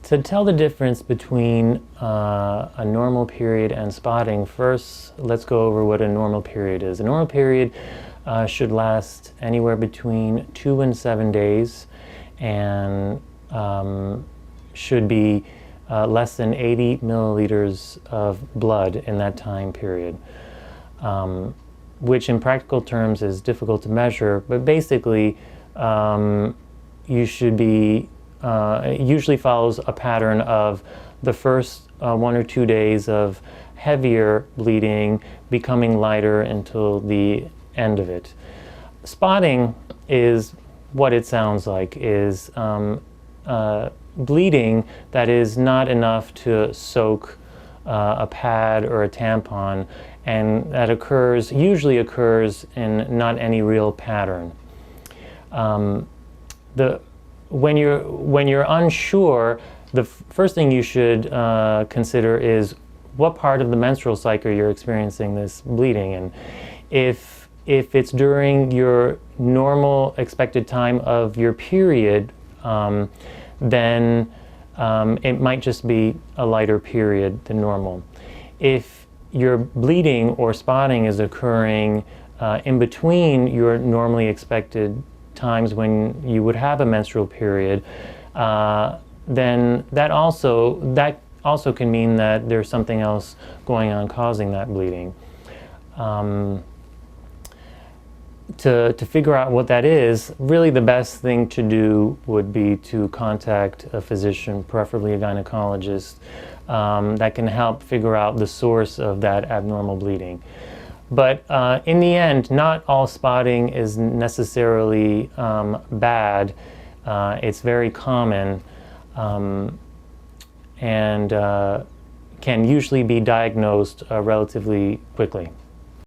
To tell the difference between a normal period and spotting, first let's go over what a normal period is. A normal period should last anywhere between 2 and 7 days and should be less than 80 milliliters of blood in that time period, which in practical terms is difficult to measure, but basically you should be it usually follows a pattern of the first 1 or 2 days of heavier bleeding becoming lighter until the end of it. Spotting is what it sounds like, is bleeding that is not enough to soak a pad or a tampon, and that usually occurs in not any real pattern. When you're unsure, the first thing you should consider is what part of the menstrual cycle you're experiencing this bleeding. And if it's during your normal expected time of your period, then it might just be a lighter period than normal. If your bleeding or spotting is occurring in between your normally expected times when you would have a menstrual period, then that also can mean that there's something else going on causing that bleeding. To figure out what that is, really the best thing to do would be to contact a physician, preferably a gynecologist, that can help figure out the source of that abnormal bleeding. But in the end, not all spotting is necessarily bad. It's very common and can usually be diagnosed relatively quickly.